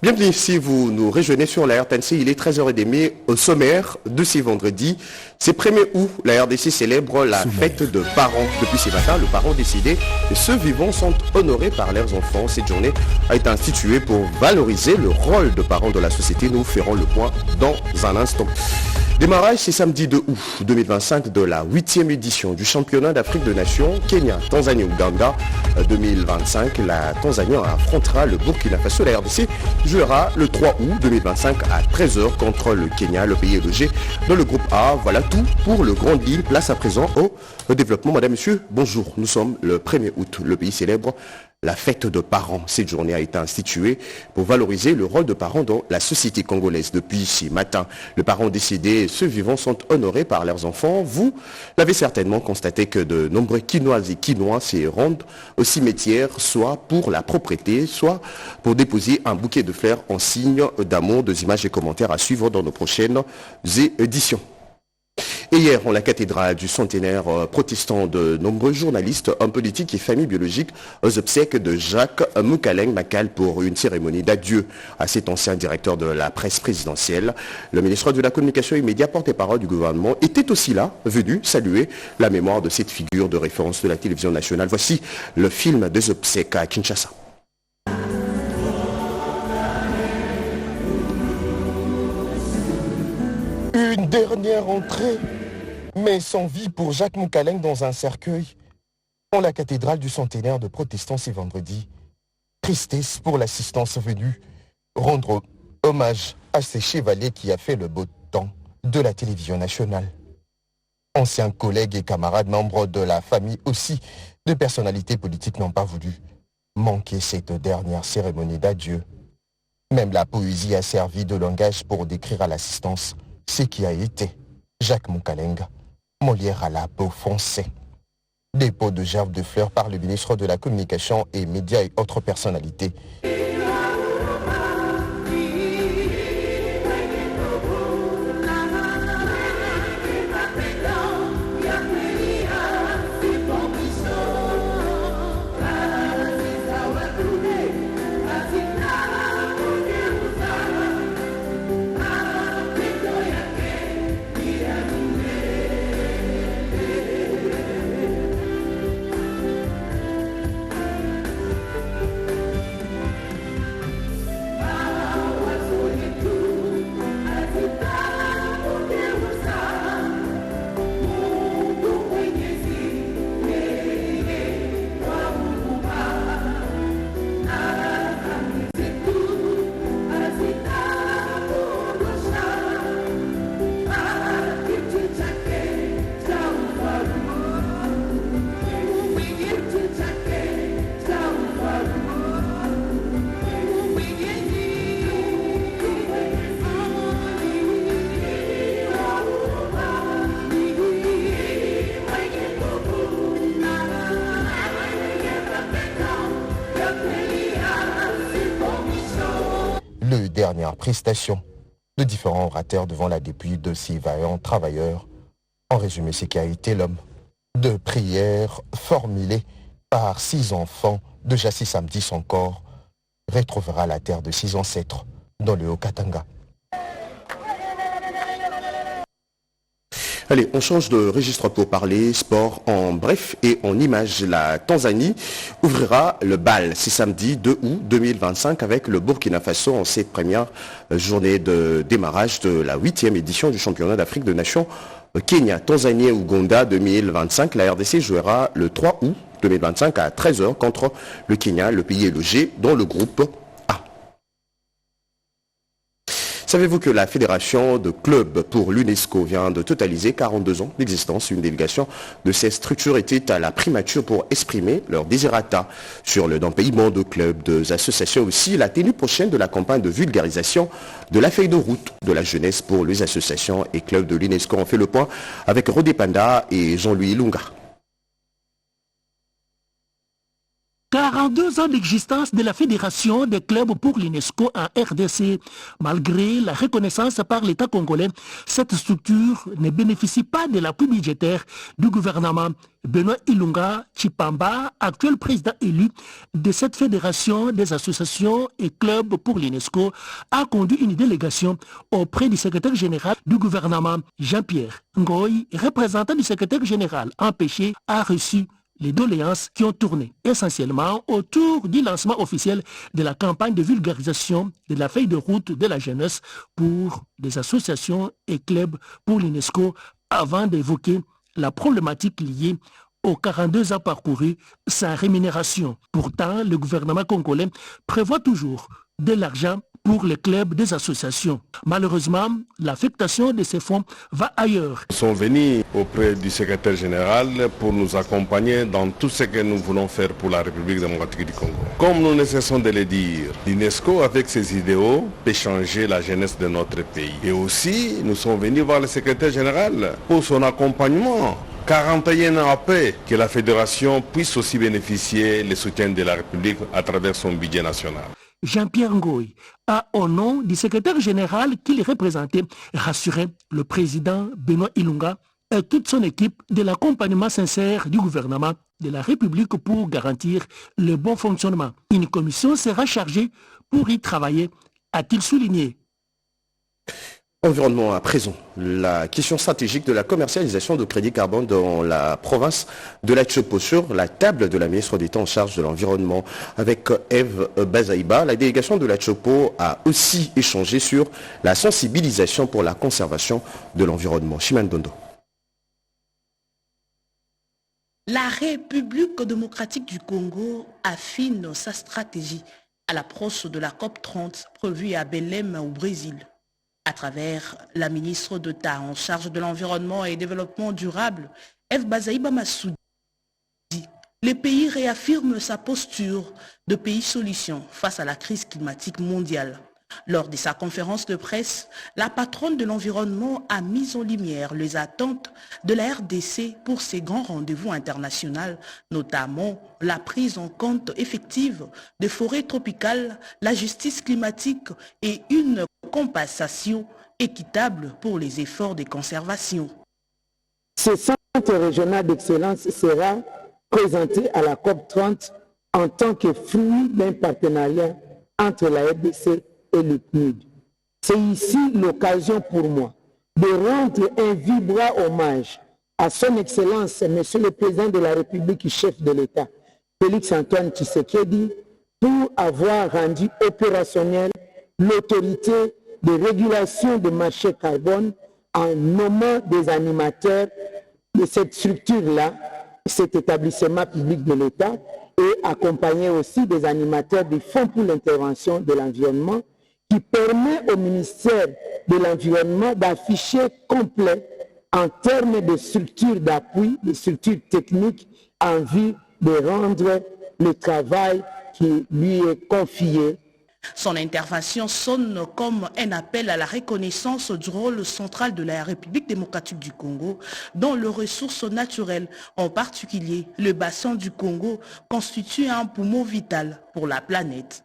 Bienvenue si vous nous rejoignez sur la RTNC, il est 13h30 au sommaire de ce vendredi. C'est 1er août, la RDC célèbre la fête de parents. Depuis ce matin, le parent décédé et ceux vivants sont honorés par leurs enfants. Cette journée a été instituée pour valoriser le rôle de parents de la société. Nous ferons le point dans un instant. Démarrage ce samedi 2 août 2025 de la 8e édition du championnat d'Afrique de Nations Kenya, Tanzanie, Ouganda 2025. La Tanzanie affrontera le Burkina Faso. La RDC jouera le 3 août 2025 à 13h contre le Kenya. Le pays est logé dans le groupe A. Voilà tout pour le Grand Deal. Place à présent au développement. Madame, monsieur, bonjour. Nous sommes le 1er août. Le pays célèbre la fête de parents. Cette journée a été instituée pour valoriser le rôle de parents dans la société congolaise. Depuis ce matin, les parents décédés et ceux vivants sont honorés par leurs enfants. Vous l'avez certainement constaté que de nombreux Quinoises et Quinois se rendent au cimetière, soit pour la propreté, soit pour déposer un bouquet de fleurs en signe d'amour. Des images et commentaires à suivre dans nos prochaines éditions. Et hier, en la cathédrale du centenaire protestant, de nombreux journalistes, hommes politiques et familles biologiques aux obsèques de Jacques Mukaleng Makal pour une cérémonie d'adieu à cet ancien directeur de la presse présidentielle. Le ministre de la Communication et Médias, porte-parole du gouvernement, était aussi là, venu saluer la mémoire de cette figure de référence de la télévision nationale. Voici le film des obsèques à Kinshasa. Une dernière entrée, mais sans vie pour Jacques Mukaleng dans un cercueil en la cathédrale du centenaire de protestants ce vendredi. Tristesse pour l'assistance venue rendre hommage à ces chevaliers qui a fait le beau temps de la télévision nationale. Anciens collègues et camarades membres de la famille aussi, de personnalités politiques n'ont pas voulu manquer cette dernière cérémonie d'adieu. Même la poésie a servi de langage pour décrire à l'assistance ce qui a été Jacques Mukaleng, Molière à la peau foncée. Dépôt de gerbes de fleurs par le ministre de la Communication et Médias et autres personnalités. Dernière prestation de différents orateurs devant la dépouille de ces vaillants travailleurs. En résumé, ce qui a été l'homme de prière formulée par 6 enfants de Jassi samedi, son corps retrouvera la terre de 6 ancêtres dans le Haut-Katanga. Allez, on change de registre pour parler sport en bref et en images. La Tanzanie ouvrira le bal ce samedi 2 août 2025 avec le Burkina Faso en cette première journée de démarrage de la 8e édition du championnat d'Afrique de Nations Kenya, Tanzanie et Ouganda 2025. La RDC jouera le 3 août 2025 à 13h contre le Kenya. Le pays est logé dans le groupe A. Savez-vous que la Fédération de clubs pour l'UNESCO vient de totaliser 42 ans d'existence? Une délégation de ces structures était à la primature pour exprimer leur désirata sur le non-paiement de clubs, d'associations aussi, la tenue prochaine de la campagne de vulgarisation de la feuille de route de la jeunesse pour les associations et clubs de l'UNESCO. On fait le point avec Rodé Panda et Jean-Louis Lunga. 42 ans d'existence de la Fédération des clubs pour l'UNESCO en RDC. Malgré la reconnaissance par l'État congolais, cette structure ne bénéficie pas de l'appui budgétaire du gouvernement. Benoît Ilunga Chipamba, actuel président élu de cette fédération des associations et clubs pour l'UNESCO, a conduit une délégation auprès du secrétaire général du gouvernement, Jean-Pierre Ngoy, représentant du secrétaire général empêché, a reçu les doléances qui ont tourné essentiellement autour du lancement officiel de la campagne de vulgarisation de la feuille de route de la jeunesse pour des associations et clubs pour l'UNESCO avant d'évoquer la problématique liée aux 42 ans parcourus sans rémunération. Pourtant, le gouvernement congolais prévoit toujours de l'argent pour les clubs des associations. Malheureusement, l'affectation de ces fonds va ailleurs. Nous sommes venus auprès du secrétaire général pour nous accompagner dans tout ce que nous voulons faire pour la République démocratique du Congo. Comme nous ne cessons de le dire, l'UNESCO avec ses idéaux peut changer la jeunesse de notre pays. Et aussi, nous sommes venus voir le secrétaire général pour son accompagnement. 41 ans après, que la fédération puisse aussi bénéficier du soutien de la République à travers son budget national. Jean-Pierre Ngoy a, au nom du secrétaire général qu'il représentait, rassuré le président Benoît Ilunga et toute son équipe de l'accompagnement sincère du gouvernement de la République pour garantir le bon fonctionnement. Une commission sera chargée pour y travailler, a-t-il souligné. Environnement à présent, la question stratégique de la commercialisation de crédits carbone dans la province de la Tchopo sur la table de la ministre d'État en charge de l'environnement avec Eve Bazaïba. La délégation de la Tchopo a aussi échangé sur la sensibilisation pour la conservation de l'environnement. Chimane Dondo. La République démocratique du Congo affine sa stratégie à l'approche de la COP30 prévue à Belém au Brésil. À travers la ministre d'État en charge de l'environnement et développement durable, Eve Bazaïba Massoudi, le pays réaffirme sa posture de pays solution face à la crise climatique mondiale. Lors de sa conférence de presse, la patronne de l'environnement a mis en lumière les attentes de la RDC pour ses grands rendez-vous internationaux, notamment la prise en compte effective des forêts tropicales, la justice climatique et une compensation équitable pour les efforts de conservation. Ce centre régional d'excellence sera présenté à la COP30 en tant que fruit d'un partenariat entre la RDC et le PNUD. C'est ici l'occasion pour moi de rendre un vibrant hommage à son Excellence, Monsieur le Président de la République, chef de l'État, Félix-Antoine Tshisekedi, pour avoir rendu opérationnelle l'autorité de régulation des marchés carbone en nommant des animateurs de cette structure-là, cet établissement public de l'État, et accompagner aussi des animateurs du Fonds pour l'intervention de l'environnement qui permet au ministère de l'Environnement d'afficher complet en termes de structures d'appui, de structures techniques en vue de rendre le travail qui lui est confié. Son intervention sonne comme un appel à la reconnaissance du rôle central de la République démocratique du Congo dans les ressources naturelles, en particulier le bassin du Congo constitue un poumon vital pour la planète.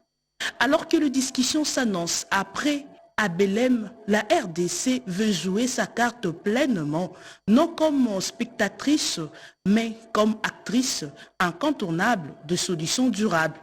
Alors que les discussions s'annoncent après à Belém, la RDC veut jouer sa carte pleinement, non comme spectatrice, mais comme actrice incontournable de solutions durables.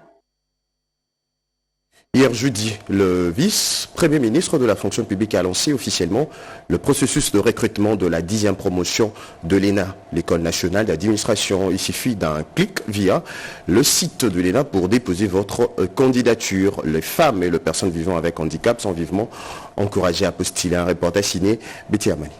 Hier jeudi, le vice-premier ministre de la fonction publique a lancé officiellement le processus de recrutement de la 10e promotion de l'ENA, l'École nationale d'administration. Il suffit d'un clic via le site de l'ENA pour déposer votre candidature. Les femmes et les personnes vivant avec handicap sont vivement encouragées à postuler. Un reportage signé Betty Amani.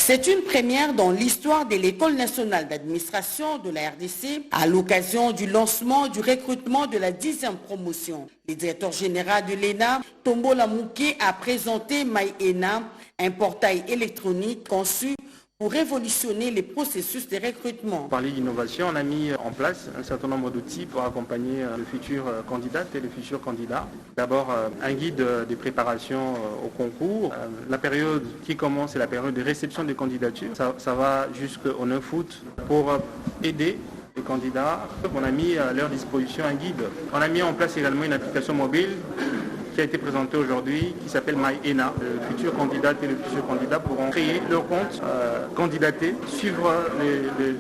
C'est une première dans l'histoire de l'École nationale d'administration de la RDC à l'occasion du lancement du recrutement de la 10e promotion. Le directeur général de l'ENA, Tombola Mouké, a présenté MyENA, un portail électronique conçu pour révolutionner les processus de recrutement. Pour parler d'innovation, on a mis en place un certain nombre d'outils pour accompagner les futures candidates et les futurs candidats. D'abord, un guide de préparation au concours. La période qui commence, c'est la période de réception des candidatures. Ça va jusqu'au 9 août pour aider les candidats, on a mis à leur disposition un guide. On a mis en place également une application mobile qui a été présentée aujourd'hui, qui s'appelle MyENA. Les futurs candidats et les futurs candidats pourront créer leur compte, candidater, suivre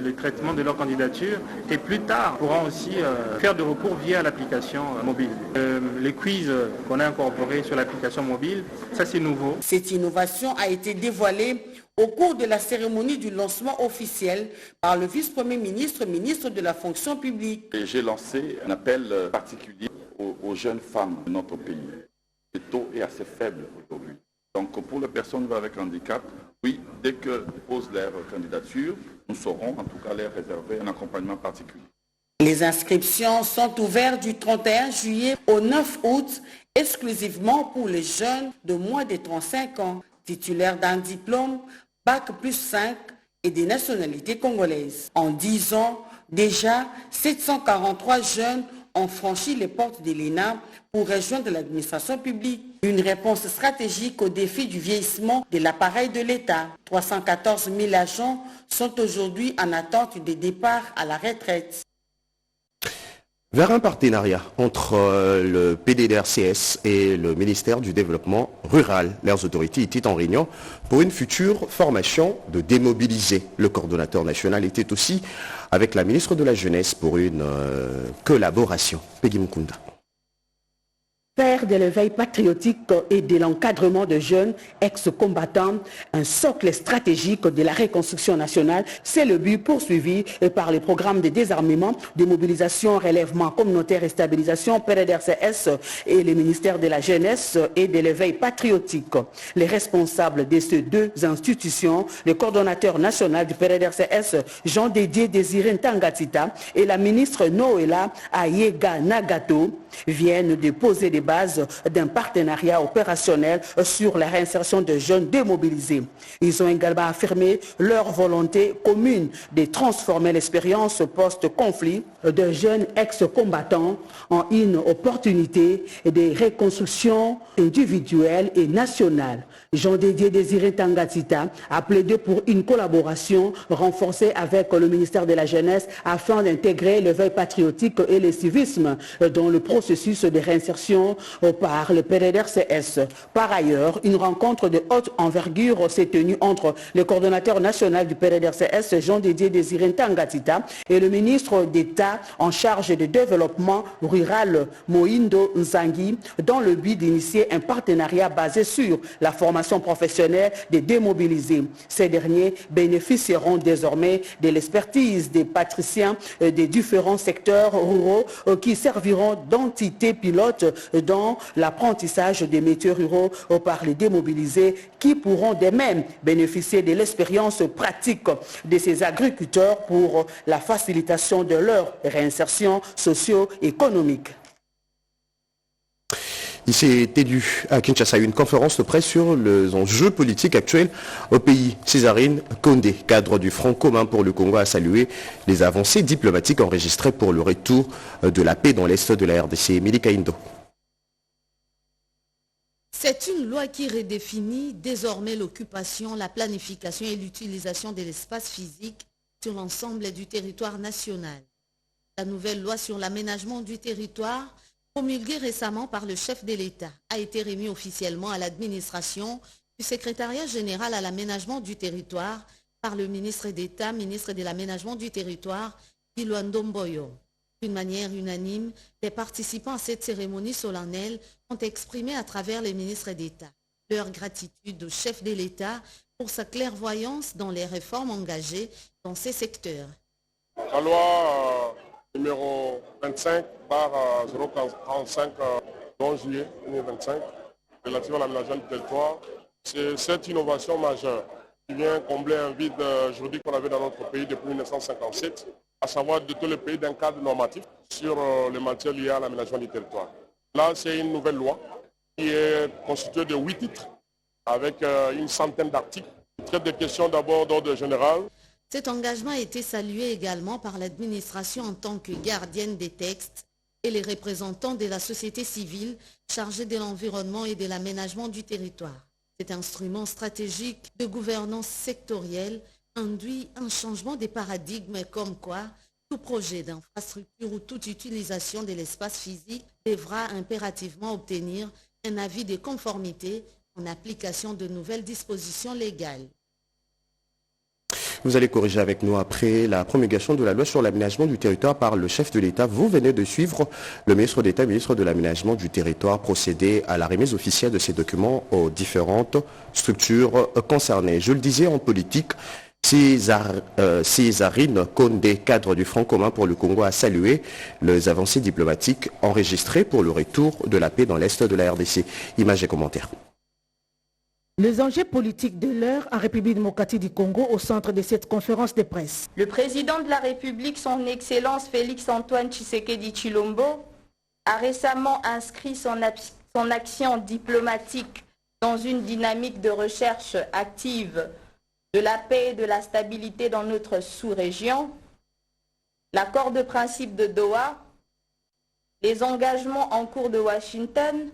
les traitements de leur candidature et plus tard pourront aussi faire de recours via l'application mobile. Les quiz qu'on a incorporés sur l'application mobile, ça c'est nouveau. Cette innovation a été dévoilée au cours de la cérémonie du lancement officiel par le vice-premier ministre, ministre de la fonction publique. J'ai lancé un appel particulier aux jeunes femmes de notre pays. Le taux est assez faible aujourd'hui. Donc pour les personnes avec handicap, oui, dès qu'elles posent leur candidature, nous saurons en tout cas leur réserver un accompagnement particulier. Les inscriptions sont ouvertes du 31 juillet au 9 août, exclusivement pour les jeunes de moins de 35 ans, titulaires d'un diplôme, Bac plus 5 et des nationalités congolaises. En 10 ans, déjà, 743 jeunes ont franchi les portes de l'ENA pour rejoindre l'administration publique. Une réponse stratégique au défi du vieillissement de l'appareil de l'État. 314 000 agents sont aujourd'hui en attente de départ à la retraite. Vers un partenariat entre le PDDRCS et le ministère du Développement Rural. Leurs autorités étaient en réunion pour une future formation de démobiliser. Le coordonnateur national était aussi avec la ministre de la Jeunesse pour une collaboration. Peggy Mukunda. Faire de l'éveil patriotique et de l'encadrement de jeunes ex-combattants un socle stratégique de la reconstruction nationale, c'est le but poursuivi par les programmes de désarmement, de mobilisation, relèvement communautaire et stabilisation PDDRCS et le ministère de la Jeunesse et de l'éveil patriotique. Les responsables de ces deux institutions, le coordonnateur national du PDDRCS, Jean-Dédier Désiré Ntangatita, et la ministre Noéla Ayega Nagato, viennent de poser des bases d'un partenariat opérationnel sur la réinsertion de jeunes démobilisés. Ils ont également affirmé leur volonté commune de transformer l'expérience post-conflit de jeunes ex-combattants en une opportunité de reconstruction individuelle et nationale. Jean-Dédier Désiré Ntangatita a plaidé pour une collaboration renforcée avec le ministère de la Jeunesse afin d'intégrer l'éveil patriotique et le civisme dans le processus de réinsertion par le PDDRCS. Par ailleurs, une rencontre de haute envergure s'est tenue entre le coordonnateur national du PDDRCS, Jean-Dédier Désiré Ntangatita, et le ministre d'État en charge du développement rural, Moïndo Nzangi, dans le but d'initier un partenariat basé sur la formation professionnelle des démobilisés. Ces derniers bénéficieront désormais de l'expertise des patriciens des différents secteurs ruraux qui serviront d'entités pilotes dans l'apprentissage des métiers ruraux par les démobilisés qui pourront de même bénéficier de l'expérience pratique de ces agriculteurs pour la facilitation de leur réinsertion socio-économique. Il s'est tenu à Kinshasa une conférence de presse sur les enjeux politiques actuels au pays. Césarine Condé, cadre du Front commun pour le Congo, a salué les avancées diplomatiques enregistrées pour le retour de la paix dans l'est de la RDC. Milika Indo. C'est une loi qui redéfinit désormais l'occupation, la planification et l'utilisation de l'espace physique sur l'ensemble du territoire national. La nouvelle loi sur l'aménagement du territoire, promulguée récemment par le chef de l'État, a été remise officiellement à l'administration du secrétariat général à l'aménagement du territoire par le ministre d'État, ministre de l'aménagement du territoire, Iluando Mboyo. D'une manière unanime, les participants à cette cérémonie solennelle ont exprimé à travers les ministres d'État leur gratitude au chef de l'État pour sa clairvoyance dans les réformes engagées dans ces secteurs. La loi numéro 25/045 11 juillet 2025 relative à l'aménagement du territoire, c'est cette innovation majeure qui vient combler un vide juridique qu'on avait dans notre pays depuis 1957, à savoir de tout le pays d'un cadre normatif sur les matières liées à l'aménagement du territoire. Là, c'est une nouvelle loi qui est constituée de 8 titres avec une centaine d'articles. Il traite des questions d'abord d'ordre général. Cet engagement a été salué également par l'administration en tant que gardienne des textes et les représentants de la société civile chargés de l'environnement et de l'aménagement du territoire. Cet instrument stratégique de gouvernance sectorielle induit un changement des paradigmes comme quoi Tout projet d'infrastructure ou toute utilisation de l'espace physique devra impérativement obtenir un avis de conformité en application de nouvelles dispositions légales. Vous allez corriger avec nous après la promulgation de la loi sur l'aménagement du territoire par le chef de l'État. Vous venez de suivre le ministre d'État, ministre de l'aménagement du territoire, procéder à la remise officielle de ces documents aux différentes structures concernées. Je le disais, en politique, Césarine Condé, cadre du Front commun pour le Congo, a salué les avancées diplomatiques enregistrées pour le retour de la paix dans l'Est de la RDC. Images et commentaires. Les enjeux politiques de l'heure en République démocratique du Congo au centre de cette conférence de presse. Le président de la République, son Excellence Félix-Antoine Tshisekedi Tshilombo, a récemment inscrit son action diplomatique dans une dynamique de recherche active de la paix et de la stabilité dans notre sous-région, l'accord de principe de Doha, les engagements en cours de Washington,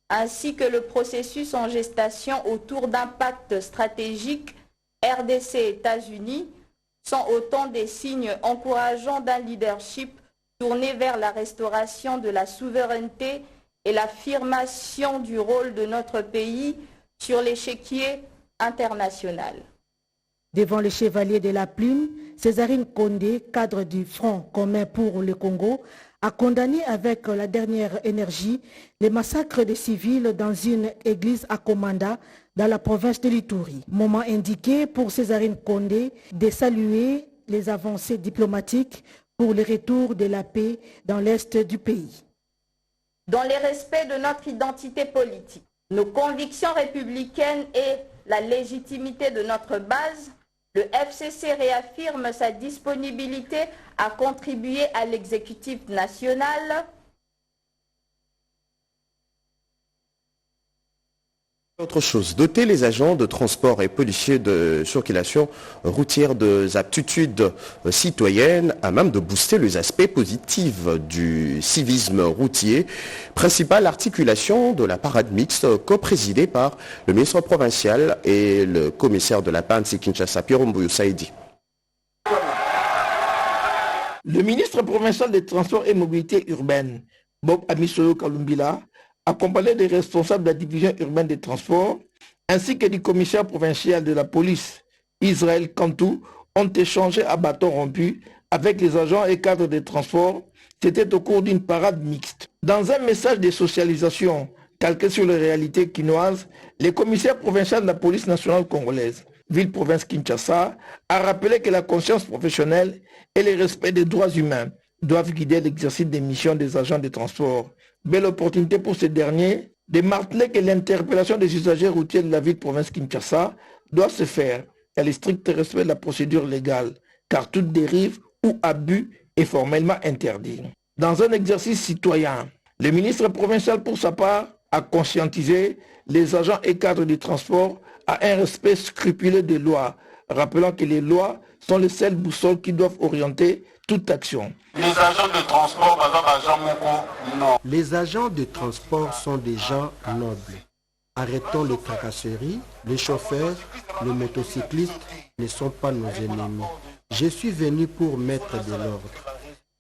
ainsi que le processus en gestation autour d'un pacte stratégique RDC-États-Unis sont autant des signes encourageants d'un leadership tourné vers la restauration de la souveraineté et l'affirmation du rôle de notre pays sur l'échiquier international. Devant les chevaliers de la plume, Césarine Condé, cadre du Front commun pour le Congo, a condamné avec la dernière énergie les massacres des civils dans une église à Komanda, dans la province de l'Ituri. Moment indiqué pour Césarine Condé de saluer les avancées diplomatiques pour le retour de la paix dans l'Est du pays. Dans le respect de notre identité politique, nos convictions républicaines et la légitimité de notre base, le FCC réaffirme sa disponibilité à contribuer à l'exécutif national. Autre chose, doter les agents de transport et policiers de circulation routière d'aptitudes citoyennes à même de booster les aspects positifs du civisme routier. Principale articulation de la parade mixte co-présidée par le ministre provincial et le commissaire de la PANSI Kinshasa, Pierre Mbuyu Saïdi. Le ministre provincial des Transports et Mobilité urbaine, Bob Amisolo Kalumbila, accompagné des responsables de la division urbaine des transports, ainsi que du commissaire provincial de la police, Israël Kantou, ont échangé à bâton rompu avec les agents et cadres des transports. C'était au cours d'une parade mixte. Dans un message de socialisation calqué sur les réalités quinoises, le commissaire provincial de la police nationale congolaise, ville-province Kinshasa, a rappelé que la conscience professionnelle et le respect des droits humains doivent guider l'exercice des missions des agents de transport. Belle opportunité pour ces derniers de marteler que l'interpellation des usagers routiers de la ville-province Kinshasa doit se faire dans le strict respect de la procédure légale, car toute dérive ou abus est formellement interdit. Dans un exercice citoyen, le ministre provincial, pour sa part, a conscientisé les agents et cadres du transport à un respect scrupuleux des lois, rappelant que les lois sont les seules boussoles qui doivent orienter toute action. Les agents de transport, non. Les agents de transport sont des gens nobles. Arrêtons les tracasseries. Les chauffeurs, les motocyclistes ne sont pas nos ennemis. Je suis venu pour mettre de l'ordre,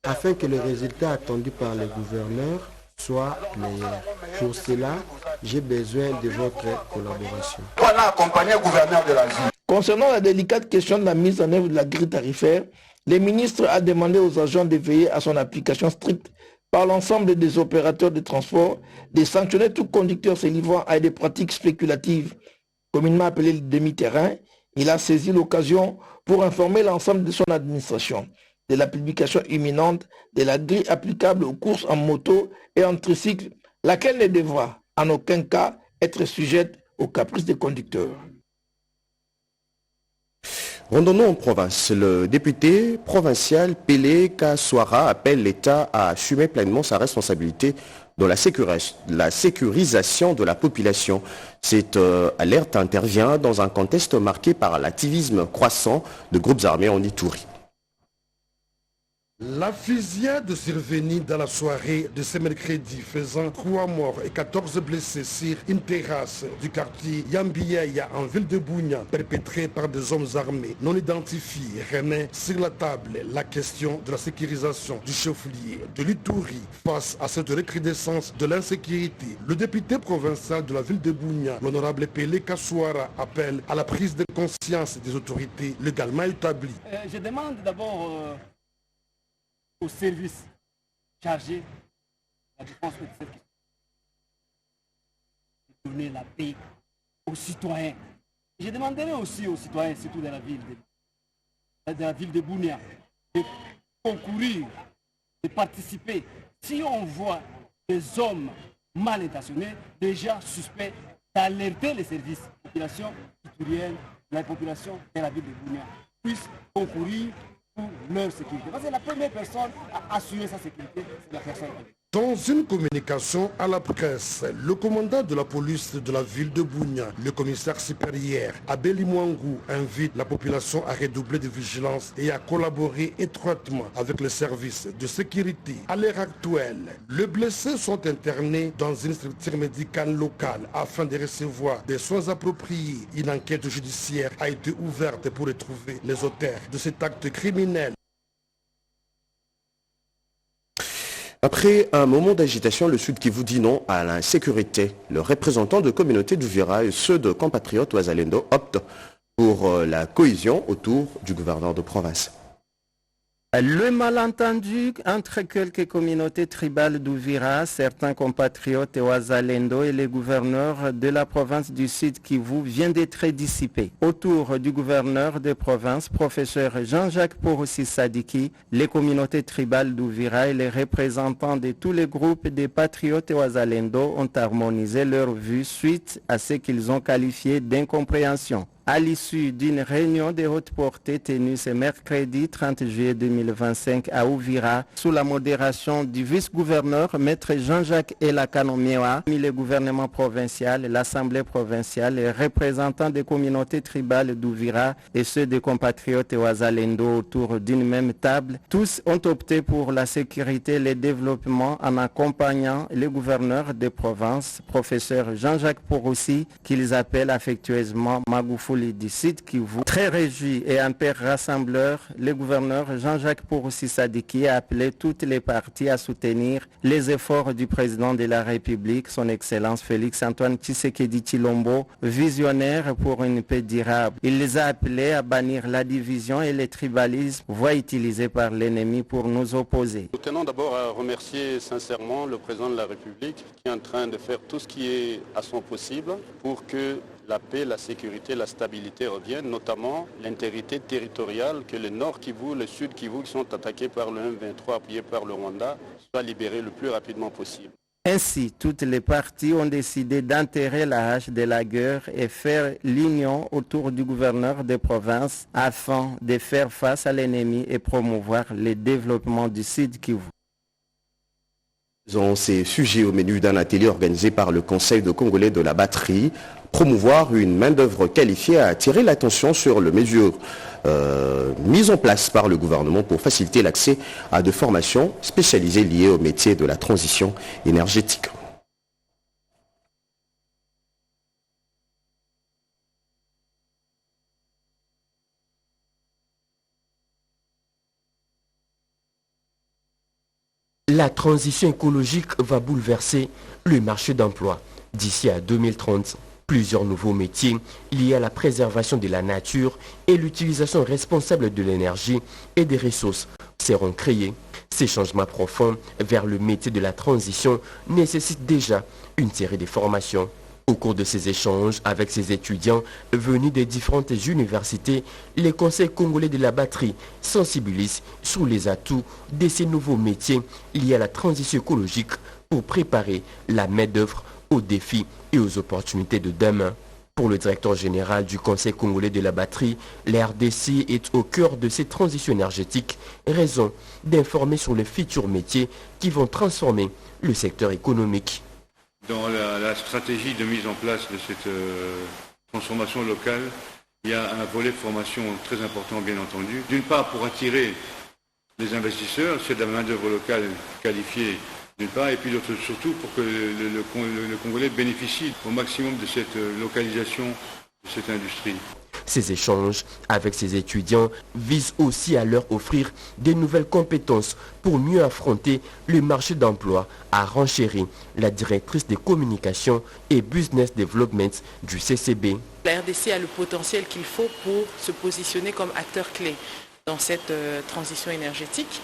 afin que le résultat attendu par le gouverneur soit meilleur. Pour cela, j'ai besoin de votre collaboration. Voilà, accompagner le gouverneur de la ville. Concernant la délicate question de la mise en œuvre de la grille tarifaire, le ministre a demandé aux agents de veiller à son application stricte par l'ensemble des opérateurs de transport, de sanctionner tout conducteur se livrant à des pratiques spéculatives, communément appelées le demi-terrain. Il a saisi l'occasion pour informer l'ensemble de son administration de la publication imminente de la grille applicable aux courses en moto et en tricycle, laquelle ne devra en aucun cas être sujette aux caprices des conducteurs. Rendons-nous en province. Le député provincial Pélé Kaswara appelle l'État à assumer pleinement sa responsabilité dans la sécurisation de la population. Cette alerte intervient dans un contexte marqué par l'activisme croissant de groupes armés en Ituri. La fusillade survenue dans la soirée de ce mercredi faisant 3 morts et 14 blessés sur une terrasse du quartier Yambiaya en ville de Bunia, perpétrée par des hommes armés non identifiés, remet sur la table la question de la sécurisation du chef-lieu de l'Ituri face à cette recrudescence de l'insécurité. Le député provincial de la ville de Bunia, l'honorable Pelé Kassouara, appelle à la prise de conscience des autorités légalement établies. Je demande d'abord aux services chargés de la défense de cette question de donner la paix aux citoyens. Je demanderai aussi aux citoyens, surtout de la ville de Bunia, de concourir, de participer. Si on voit des hommes mal intentionnés, déjà suspects, d'alerter les services, la population iturienne, la population de la ville de Bunia, puissent concourir leur sécurité. Parce que la première personne à assurer sa sécurité, c'est la personne. Dans une communication à la presse, le commandant de la police de la ville de Bunia, le commissaire supérieur Abeli Mwangu, invite la population à redoubler de vigilance et à collaborer étroitement avec les services de sécurité. À l'heure actuelle, les blessés sont internés dans une structure médicale locale afin de recevoir des soins appropriés. Une enquête judiciaire a été ouverte pour retrouver les auteurs de cet acte criminel. Après un moment d'agitation, le Sud Kivu dit non à l'insécurité. Le représentant de communauté d'Uvira et ceux de compatriotes Ouazalendo optent pour la cohésion autour du gouverneur de province. Le malentendu entre quelques communautés tribales d'Uvira, certains compatriotes et Ouazalendo et les gouverneurs de la province du Sud Kivu vient d'être dissipé. Autour du gouverneur de province, professeur Jean-Jacques Porossi Sadiki, les communautés tribales d'Uvira et les représentants de tous les groupes des patriotes et Ouazalendo ont harmonisé leurs vues suite à ce qu'ils ont qualifié d'incompréhension. À l'issue d'une réunion de haute portée tenue ce mercredi 30 juillet 2025 à Uvira, sous la modération du vice-gouverneur Maître Jean-Jacques Elakanomiewa, le gouvernement provincial, l'Assemblée provinciale, les représentants des communautés tribales d'Uvira et ceux des compatriotes Ouazalendo autour d'une même table, tous ont opté pour la sécurité et le développement en accompagnant le gouverneur des provinces, professeur Jean-Jacques Porossi, qu'ils appellent affectueusement Magoufouli du Sud Kivu. Très réjoui et un père rassembleur, le gouverneur Jean-Jacques Porossi Sadiki a appelé toutes les parties à soutenir les efforts du président de la République, son Excellence Félix-Antoine Tshisekedi Tshilombo, visionnaire pour une paix durable. Il les a appelés à bannir la division et le tribalisme, voie utilisée par l'ennemi pour nous opposer. Nous tenons d'abord à remercier sincèrement le président de la République qui est en train de faire tout ce qui est à son possible pour que la paix, la sécurité, la stabilité reviennent, notamment l'intégrité territoriale, que le Nord Kivu, le Sud Kivu qui sont attaqués par le M23 appuyé par le Rwanda soient libérés le plus rapidement possible. Ainsi, toutes les parties ont décidé d'enterrer la hache de la guerre et faire l'union autour du gouverneur des provinces afin de faire face à l'ennemi et promouvoir le développement du Sud Kivu. Ces sujets au menu d'un atelier organisé par le Conseil de Congolais de la batterie. Promouvoir une main-d'œuvre qualifiée a attiré l'attention sur les mesures mises en place par le gouvernement pour faciliter l'accès à des formations spécialisées liées au métier de la transition énergétique. La transition écologique va bouleverser le marché d'emploi. D'ici à 2030, plusieurs nouveaux métiers liés à la préservation de la nature et l'utilisation responsable de l'énergie et des ressources seront créés. Ces changements profonds vers le métier de la transition nécessitent déjà une série de formations. Au cours de ces échanges avec ces étudiants venus des différentes universités, les conseils congolais de la batterie sensibilisent sur les atouts de ces nouveaux métiers liés à la transition écologique pour préparer la main-d'œuvre aux défis et aux opportunités de demain. Pour le directeur général du Conseil congolais de la batterie, la RDC est au cœur de cette transition énergétique, raison d'informer sur les futurs métiers qui vont transformer le secteur économique. Dans la stratégie de mise en place de cette transformation locale, il y a un volet de formation très important, bien entendu. D'une part, pour attirer les investisseurs, c'est de la main-d'œuvre locale qualifiée d'une part, et puis surtout pour que le Congolais bénéficie au maximum de cette localisation de cette industrie. Ces échanges avec ces étudiants visent aussi à leur offrir des nouvelles compétences pour mieux affronter le marché d'emploi, a renchéri la directrice des communications et business development du CCB. La RDC a le potentiel qu'il faut pour se positionner comme acteur clé dans cette transition énergétique.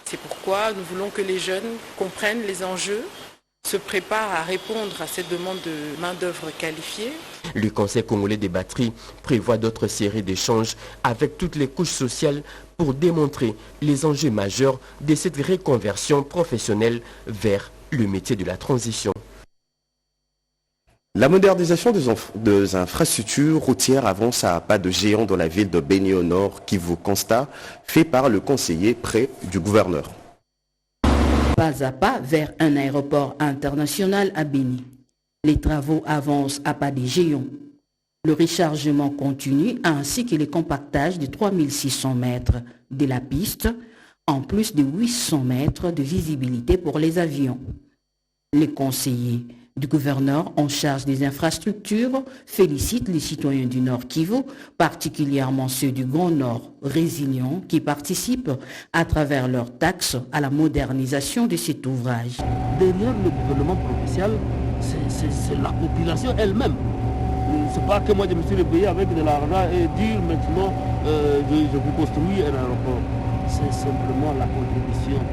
C'est pourquoi nous voulons que les jeunes comprennent les enjeux, se préparent à répondre à cette demande de main-d'œuvre qualifiée. Le Conseil congolais des batteries prévoit d'autres séries d'échanges avec toutes les couches sociales pour démontrer les enjeux majeurs de cette reconversion professionnelle vers le métier de la transition. La modernisation des infrastructures routières avance à pas de géant dans la ville de Béni au Nord, Kivu. Constat fait par le conseiller près du gouverneur. Pas à pas vers un aéroport international à Béni. Les travaux avancent à pas des géants. Le rechargement continue ainsi que le compactage de 3600 mètres de la piste, en plus de 800 mètres de visibilité pour les avions. Les conseillers du gouverneur en charge des infrastructures félicite les citoyens du Nord Kivu, particulièrement ceux du Grand Nord résilients qui participent à travers leurs taxes à la modernisation de cet ouvrage. Derrière le gouvernement provincial, c'est la population elle-même. C'est pas que moi je me suis réveillé avec de l'argent et dire maintenant je vous construis un aéroport. C'est simplement la contribution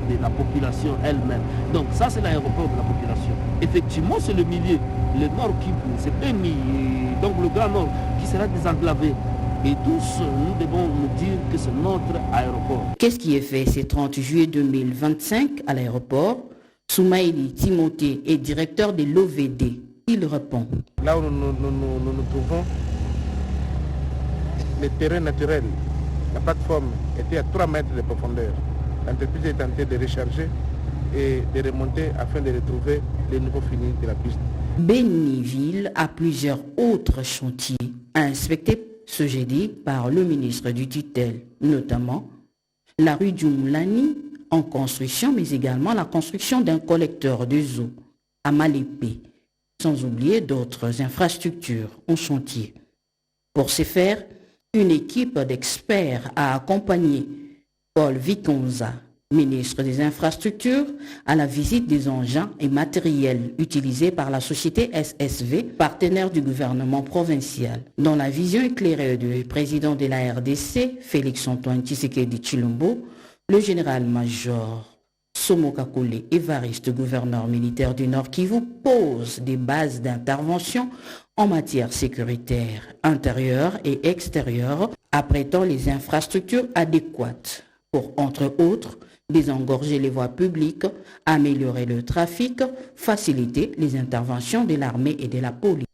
de la population elle-même. Donc ça c'est l'aéroport de la population. Effectivement c'est le milieu, le Nord Kivu, c'est Béni, donc le Grand Nord qui sera désenclavé. Et tous nous devons nous dire que c'est notre aéroport. Qu'est-ce qui est fait ce 30 juillet 2025 à l'aéroport? Soumaïli Timothée est directeur de l'OVD. Il répond. Là où nous trouvons, le terrain naturel, la plateforme était à 3 mètres de profondeur. L'entreprise est tentée de recharger et de remonter afin de retrouver les nouveaux finis de la piste. Béniville a plusieurs autres chantiers inspectés ce jeudi par le ministre du tutelle, notamment la rue du Moulani en construction, mais également la construction d'un collecteur de eau à Malépé, sans oublier d'autres infrastructures en chantier. Pour ce faire, une équipe d'experts a accompagné Paul Vikonza, ministre des Infrastructures, à la visite des engins et matériels utilisés par la société SSV, partenaire du gouvernement provincial. Dans la vision éclairée du président de la RDC, Félix-Antoine Tshisekedi Tshilombo, le général-major Somo Kakule Évariste, gouverneur militaire du Nord Kivu, pose des bases d'intervention en matière sécuritaire, intérieure et extérieure, apprêtant les infrastructures adéquates pour, entre autres, désengorger les voies publiques, améliorer le trafic, faciliter les interventions de l'armée et de la police.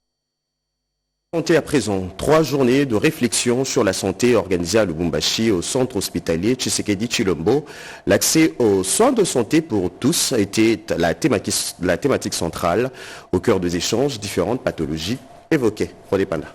À présent, 3 journées de réflexion sur la santé organisées à Lubumbashi au centre hospitalier Tshisekedi Tshilombo. L'accès aux soins de santé pour tous était la thématique centrale au cœur des échanges, différentes pathologies évoquées. Rodé Panda.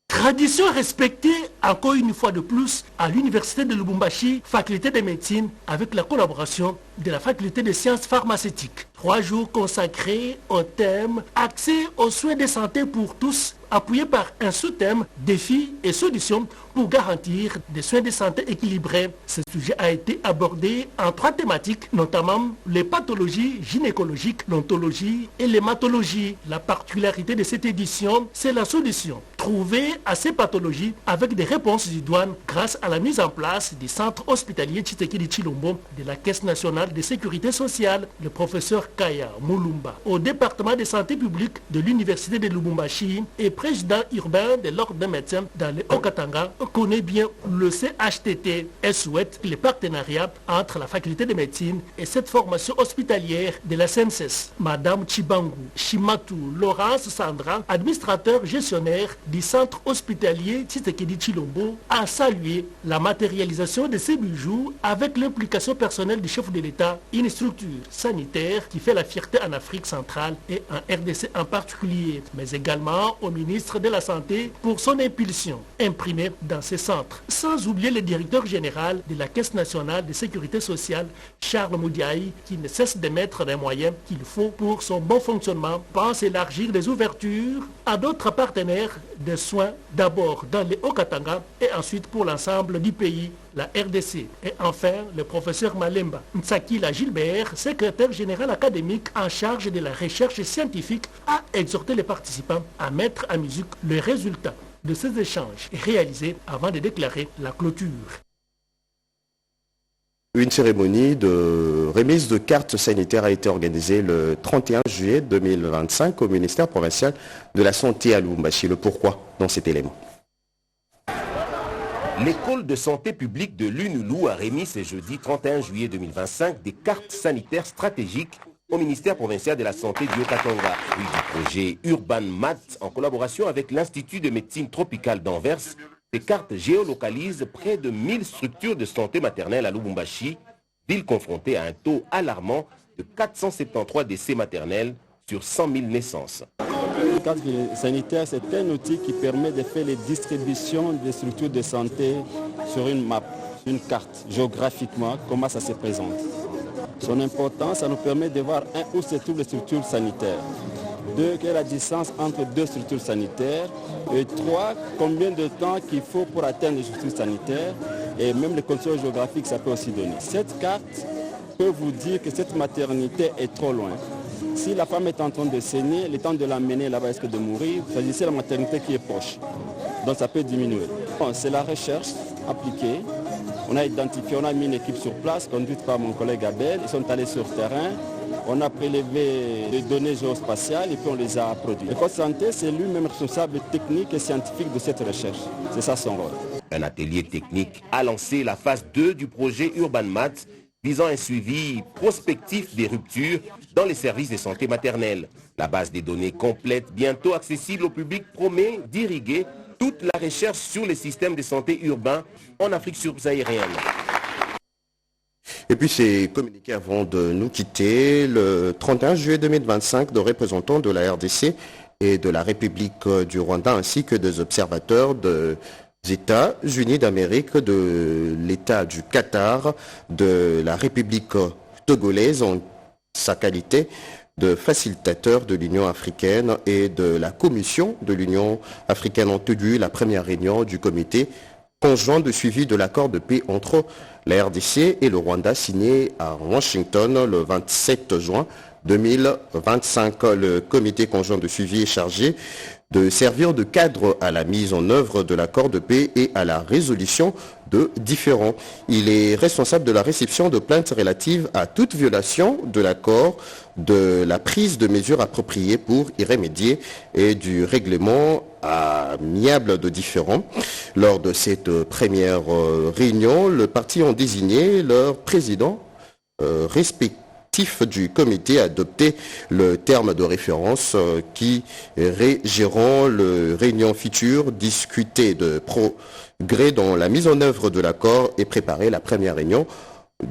Tradition respectée encore une fois de plus à l'université de Lubumbashi, faculté de médecine, avec la collaboration de la faculté de sciences pharmaceutiques. 3 jours consacrés au thème « Accès aux soins de santé pour tous », appuyé par un sous-thème « Défis et solutions pour garantir des soins de santé équilibrés ». Ce sujet a été abordé en 3 thématiques, notamment les pathologies gynécologiques, l'ontologie et l'hématologie. La particularité de cette édition, c'est la solution trouvée à ces pathologies avec des réponses idoines grâce à la mise en place du centre hospitalier Tshisekedi Tshilombo de la Caisse nationale de sécurité sociale. Le professeur Kaya Mulumba, au département de santé publique de l'université de Lubumbashi et président urbain de l'ordre des médecins dans le Haut-Katanga, connaît bien le CHTT et souhaite les partenariats entre la faculté de médecine et cette formation hospitalière de la CNSS. Madame Chibangu Shimatu Laurence Sandra, administrateur gestionnaire du centre hospitalier Tshisekedi Tshilombo, a salué la matérialisation de ces bijoux avec l'implication personnelle du chef de l'État, une structure sanitaire qui fait la fierté en Afrique centrale et en RDC en particulier, mais également au ministère ministre de la Santé pour son impulsion imprimée dans ces centres. Sans oublier le directeur général de la Caisse nationale de sécurité sociale, Charles Moudiaï, qui ne cesse de mettre les moyens qu'il faut pour son bon fonctionnement, pense élargir les ouvertures à d'autres partenaires de soins, d'abord dans les Haut-Katanga et ensuite pour l'ensemble du pays, la RDC. Et enfin, le professeur Malemba Ntsakila Gilbert, secrétaire général académique en charge de la recherche scientifique, a exhorté les participants à mettre à musique les résultats de ces échanges réalisés avant de déclarer la clôture. Une cérémonie de remise de cartes sanitaires a été organisée le 31 juillet 2025 au ministère provincial de la Santé à Lubumbashi. Le pourquoi dans cet élément. L'école de santé publique de Lunulu a remis ce jeudi 31 juillet 2025 des cartes sanitaires stratégiques au ministère provincial de la Santé du Haut-Katanga, du projet Urban Mat en collaboration avec l'Institut de médecine tropicale d'Anvers. Ces cartes géolocalisent près de 1000 structures de santé maternelle à Lubumbashi, ville confrontée à un taux alarmant de 473 décès maternels sur 100 000 naissances. La carte sanitaire, c'est un outil qui permet de faire les distributions des structures de santé sur une map, une carte, géographiquement, comment ça se présente. Son importance, ça nous permet de voir où se trouvent les structures sanitaires. 2, quelle est la distance entre deux structures sanitaires. Et 3, combien de temps qu'il faut pour atteindre les structures sanitaires. Et même les conditions géographiques, ça peut aussi donner. Cette carte peut vous dire que cette maternité est trop loin. Si la femme est en train de saigner, le temps de l'amener là-bas risque de mourir, choisissez la maternité qui est proche. Donc ça peut diminuer. Bon, c'est la recherche appliquée. On a identifié, on a mis une équipe sur place, conduite par mon collègue Abel. Ils sont allés sur le terrain. On a prélevé les données géospatiales et puis on les a produites. Le code santé, c'est lui-même responsable technique et scientifique de cette recherche. C'est ça son rôle. Un atelier technique a lancé la phase 2 du projet Urban Mat, visant un suivi prospectif des ruptures dans les services de santé maternelle. La base des données complète, bientôt accessible au public, promet d'irriguer toute la recherche sur les systèmes de santé urbains en Afrique subsaharienne. Et puis c'est communiqué avant de nous quitter le 31 juillet 2025 de représentants de la RDC et de la République du Rwanda ainsi que des observateurs des États-Unis d'Amérique, de l'État du Qatar, de la République togolaise en sa qualité de facilitateur de l'Union africaine et de la Commission de l'Union africaine ont tenu la première réunion du comité conjoint de suivi de l'accord de paix entre la RDC et le Rwanda signé à Washington le 27 juin 2025. Le comité conjoint de suivi est chargé de servir de cadre à la mise en œuvre de l'accord de paix et à la résolution de différends. Il est responsable de la réception de plaintes relatives à toute violation de l'accord, de la prise de mesures appropriées pour y remédier et du règlement amiable de différends. Lors de cette première réunion, les partis ont désigné leur président respectif du comité a adopté le terme de référence qui régiront les réunions futures, discuter de progrès dans la mise en œuvre de l'accord et préparer la première réunion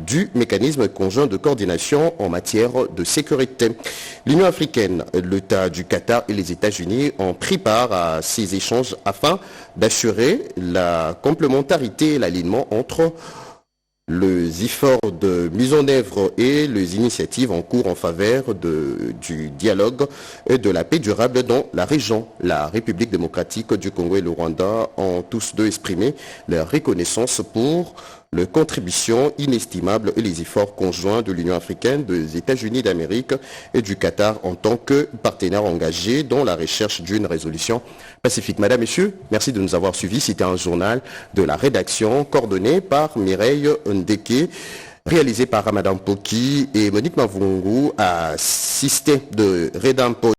du mécanisme conjoint de coordination en matière de sécurité. L'Union africaine, l'État du Qatar et les États-Unis ont pris part à ces échanges afin d'assurer la complémentarité et l'alignement entre les efforts de mise en œuvre et les initiatives en cours en faveur du dialogue et de la paix durable dans la région. La République démocratique du Congo et le Rwanda ont tous deux exprimé leur reconnaissance pour leurs contributions inestimables et les efforts conjoints de l'Union africaine, des États-Unis d'Amérique et du Qatar en tant que partenaires engagés dans la recherche d'une résolution pacifique. Madame, Messieurs, merci de nous avoir suivis. C'était un journal de la rédaction coordonné par Mireille Ndeke, réalisé par Ramadan Poki et Monique Mavungu, assisté de Redampo.